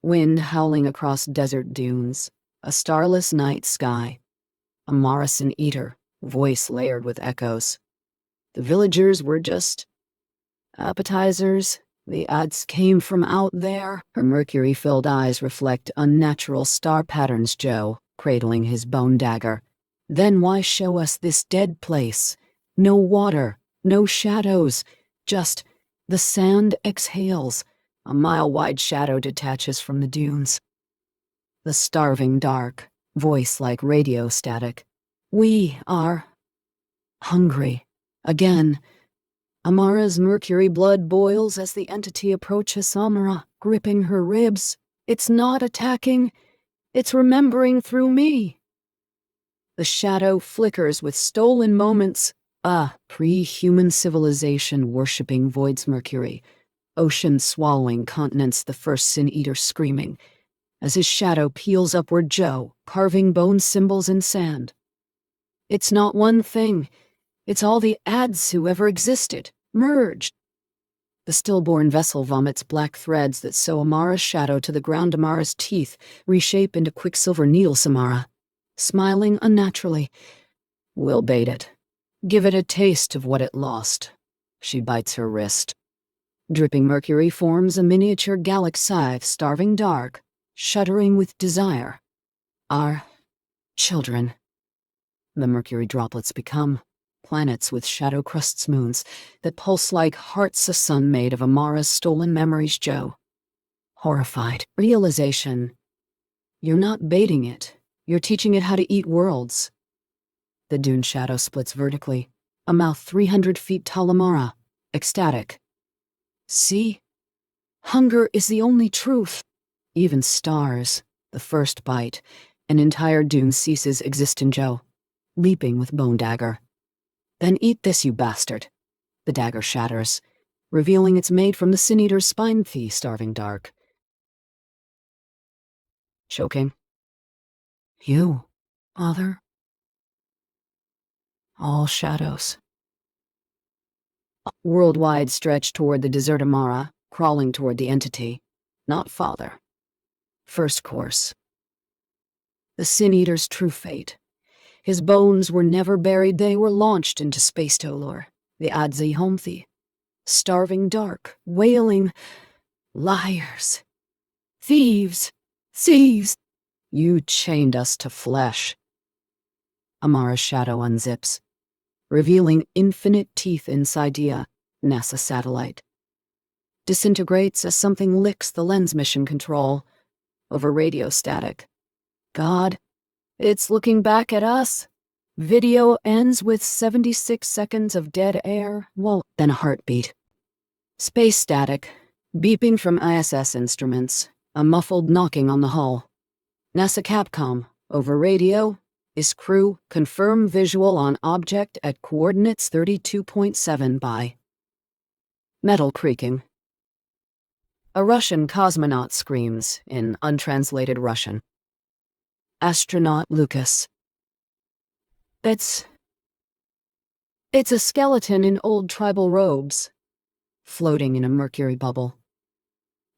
Wind howling across desert dunes, a starless night sky. Amara eater, voice layered with echoes. The villagers were just appetizers. The Adze came from out there. Her mercury-filled eyes reflect unnatural star patterns. Joe, cradling his bone dagger. Then why show us this dead place? No water, no shadows, just the sand exhales. A mile-wide shadow detaches from the dunes. The starving dark, voice like radio static. We are hungry. Again. Amara's mercury blood boils as the entity approaches Amara, gripping her ribs. It's not attacking. It's remembering through me. The shadow flickers with stolen moments. A pre-human civilization worshipping void's mercury. Ocean swallowing continents, the first sin-eater screaming. As his shadow peels upward, Joe, carving bone symbols in sand. It's not one thing. It's all the Adze who ever existed, merged. The stillborn vessel vomits black threads that sew Amara's shadow to the ground. Amara's teeth reshape into quicksilver needles. Amara, smiling unnaturally. We'll bait it. Give it a taste of what it lost. She bites her wrist. Dripping mercury forms a miniature Gallic scythe, starving dark, shuddering with desire. Our children. The mercury droplets become planets with shadow crusts, moons that pulse like hearts, a sun made of Amara's stolen memories. Joe, horrified. Realization. You're not baiting it. You're teaching it how to eat worlds. The dune shadow splits vertically, a mouth 300 feet tall. Amara, ecstatic. See? Hunger is the only truth. Even stars, the first bite, an entire dune ceases existing. Joe, leaping with bone dagger. Then eat this, you bastard. The dagger shatters, revealing it's made from the sin-eater's spine. The starving dark. Choking. You, Father. All shadows. Worldwide stretch toward the desert. Amara, crawling toward the entity. Not Father. First course. The sin-eater's true fate. His bones were never buried, they were launched into space. Tolor, the Adze Homthi. Starving dark, wailing. Liars. Thieves. Thieves. You chained us to flesh. Amara's shadow unzips, revealing infinite teeth inside the NASA satellite. Disintegrates as something licks the lens. Mission control. Over radio static. God. It's looking back at us. Video ends with 76 seconds of dead air. Well, then a heartbeat. Space static. Beeping from ISS instruments. A muffled knocking on the hull. NASA Capcom. Over radio. Is crew. Confirm visual on object at coordinates 32.7 by. Metal creaking. A Russian cosmonaut screams in untranslated Russian. Astronaut Lucas. It's a skeleton in old tribal robes, floating in a mercury bubble.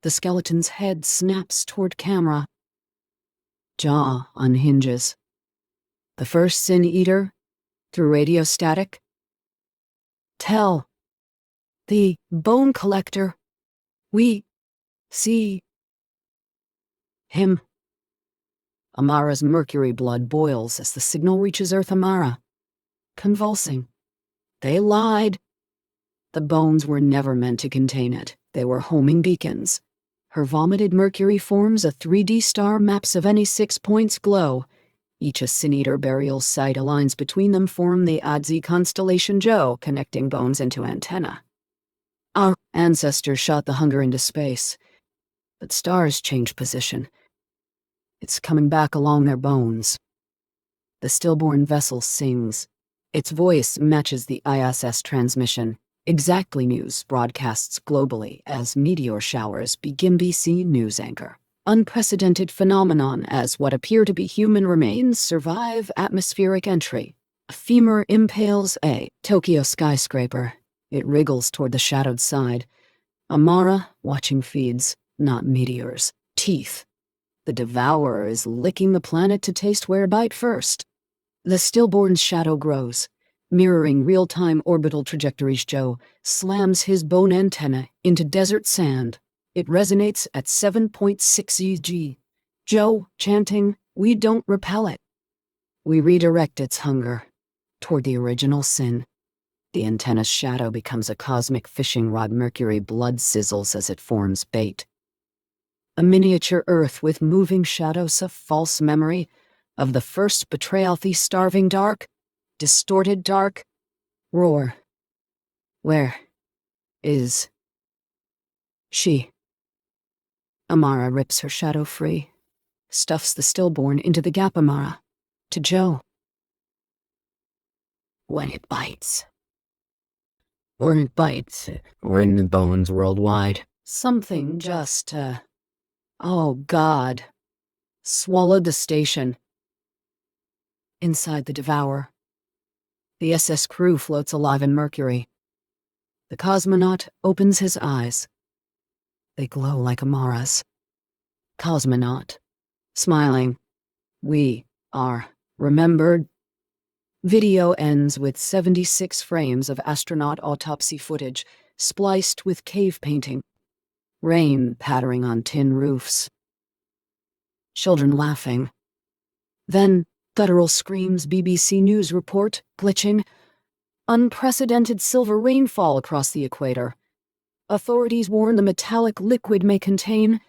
The skeleton's head snaps toward camera. Jaw unhinges. The first sin-eater, through radio static. Tell. The bone collector. We see him. Amara's mercury blood boils as the signal reaches Earth. Amara, convulsing. They lied. The bones were never meant to contain it. They were homing beacons. Her vomited mercury forms a 3D star. Maps of any 6 points glow. Each a sin-eater burial site. Lines between them form the Adze constellation. Joe, connecting bones into antenna. Our ancestors shot the hunger into space, but stars change position. It's coming back along their bones. The stillborn vessel sings. Its voice matches the ISS transmission. Exactly News broadcasts globally as meteor showers begin. BC News anchor. Unprecedented phenomenon as what appear to be human remains survive atmospheric entry. A femur impales a Tokyo skyscraper. It wriggles toward the shadowed side. Amara, watching feeds, not meteors. teeth. The devourer is licking the planet to taste where to bite first. The stillborn's shadow grows, mirroring real-time orbital trajectories. Joe slams his bone antenna into desert sand. It resonates at 7.6 EG. Joe, chanting, "We don't repel it. We redirect its hunger toward the original sin." The antenna's shadow becomes a cosmic fishing rod. Mercury blood sizzles as it forms bait. A miniature Earth with moving shadows, a false memory of the first betrayal. The starving dark, distorted dark, roar. Where is she? Amara rips her shadow free, stuffs the stillborn into the gap. Amara, to Joe. When it bites. Or it bites, or in the bones worldwide. Something just, oh God. Swallowed the station. Inside the devourer, the SS crew floats alive in Mercury. The cosmonaut opens his eyes. They glow like Amara's. Cosmonaut, smiling. We are remembered. Video ends with 76 frames of astronaut autopsy footage, spliced with cave painting. Rain pattering on tin roofs. Children laughing. Then, guttural screams. BBC News report, glitching. Unprecedented silver rainfall across the equator. Authorities warn the metallic liquid may contain.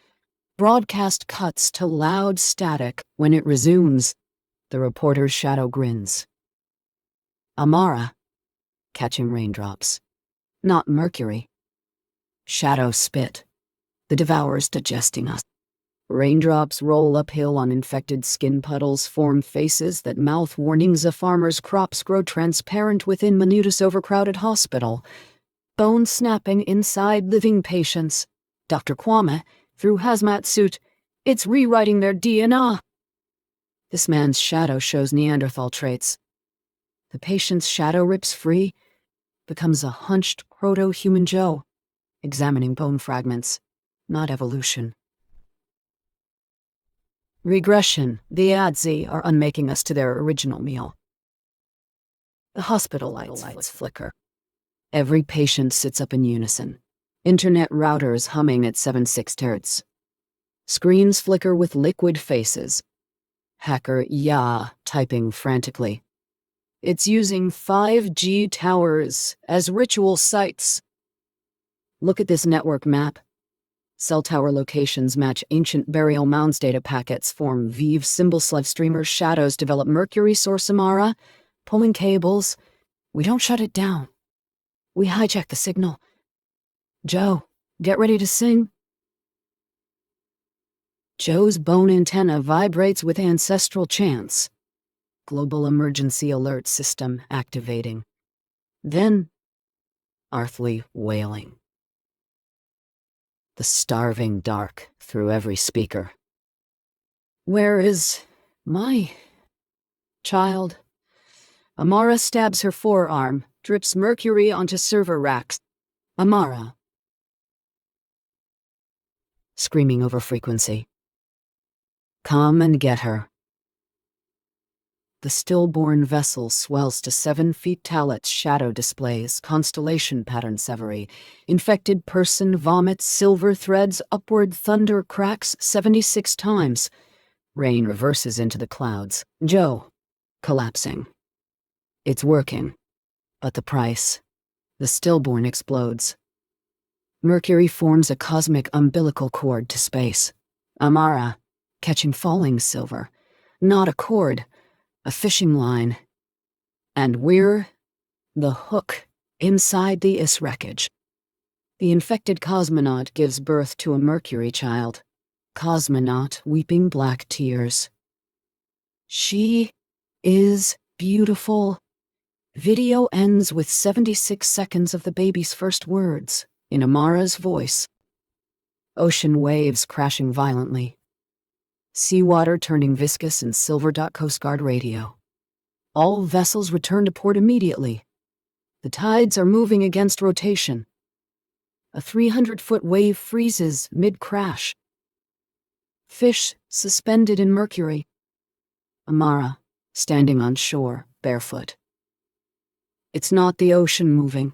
Broadcast cuts to loud static. When it resumes, the reporter's shadow grins. Amara, catching raindrops. Not mercury. Shadow spit. The devourer's digesting us. Raindrops roll uphill on infected skin. Puddles form faces that mouth warnings. A farmer's crops grow transparent within Minuta's overcrowded hospital. Bones snapping inside living patients. Dr. Kwame, through hazmat suit, it's rewriting their DNA. This man's shadow shows Neanderthal traits. The patient's shadow rips free, becomes a hunched proto-human Joe, examining bone fragments, not evolution. Regression. The Adze are unmaking us to their original meal. The hospital lights flicker. Every patient sits up in unison. Internet routers humming at 7/6 Hz. Screens flicker with liquid faces. Hacker typing frantically. It's using 5G towers as ritual sites. Look at this network map. Cell tower locations match ancient burial mounds. Data packets form Vive symbol. Slave streamers. Shadows develop. Mercury source. Amara, pulling cables. We don't shut it down. We hijack the signal. Joe, get ready to sing. Joe's bone antenna vibrates with ancestral chants. Global emergency alert system activating. Then, earthly wailing. The starving dark through every speaker. Where is my child? Amara stabs her forearm, drips mercury onto server racks. Amara. Screaming over frequency. Come and get her. The stillborn vessel swells to 7 feet. Talet's shadow displays constellation pattern. Severy. Infected person vomits silver threads upward. Thunder cracks 76 times. Rain reverses into the clouds. Joe, collapsing. It's working. But the price. The stillborn explodes. Mercury forms a cosmic umbilical cord to space. Amara, catching falling silver. Not a cord. A fishing line. And we're the hook inside the IS wreckage. The infected cosmonaut gives birth to a mercury child. Cosmonaut weeping black tears. She is beautiful. Video ends with 76 seconds of the baby's first words, in Amara's voice. Ocean waves crashing violently. Seawater turning viscous and silver. Coast Guard radio. All vessels return to port immediately. The tides are moving against rotation. A 300-foot wave freezes mid-crash. fish suspended in mercury. Amara, standing on shore, barefoot. It's not the ocean moving.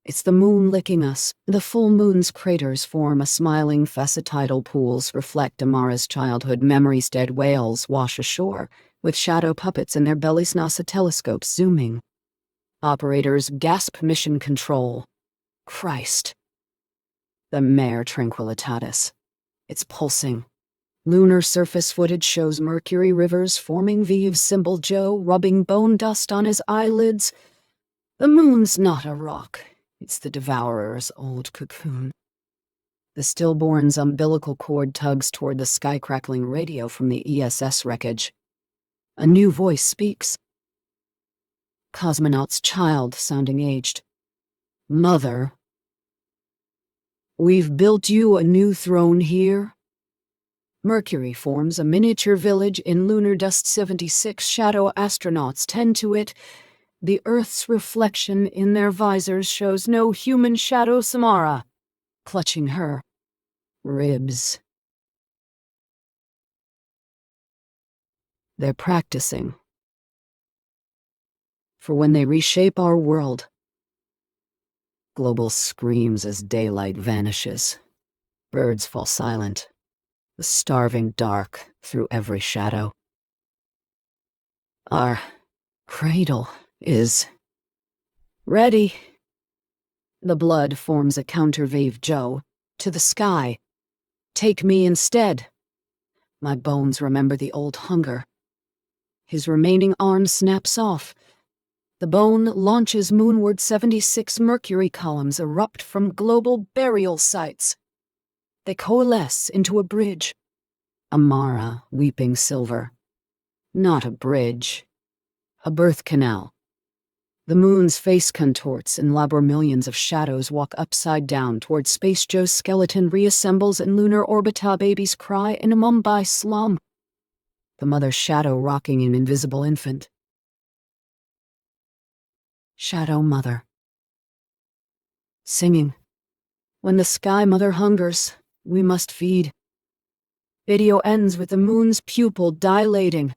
It's the moon licking us. The full moon's craters form a smiling facetidal pools reflect Amara's childhood memories. Dead whales wash ashore, with shadow puppets in their bellies. NASA telescopes zooming. Operators gasp mission control. Christ. The mare tranquillitatis. It's pulsing. Lunar surface footage shows mercury rivers forming V's symbol. Joe rubbing bone dust on his eyelids. The moon's not a rock. It's the devourer's old cocoon. The stillborn's umbilical cord tugs toward the sky-crackling radio from the ESS wreckage. A new voice speaks. Cosmonaut's child, sounding aged. Mother. We've built you a new throne here. Mercury forms a miniature village in lunar dust. 76 shadow astronauts tend to it. The Earth's reflection in their visors shows no human shadow. Amara, clutching her ribs. They're practicing. For when they reshape our world. Global screams as daylight vanishes. Birds fall silent. The starving dark through every shadow. Our cradle is ready. The blood forms a counterwave. Joe, to the sky. Take me instead. My bones remember the old hunger. His remaining arm snaps off. The bone launches moonward. 76 mercury columns erupt from global burial sites. They coalesce into a bridge. Amara, weeping silver. Not a bridge. A birth canal. The moon's face contorts and millions of shadows walk upside down toward space. Joe's skeleton reassembles in lunar orbit. Babies cry in a Mumbai slum. The mother's shadow rocking an invisible infant. Shadow mother. Singing. When the sky mother hungers, we must feed. Video ends with the moon's pupil dilating.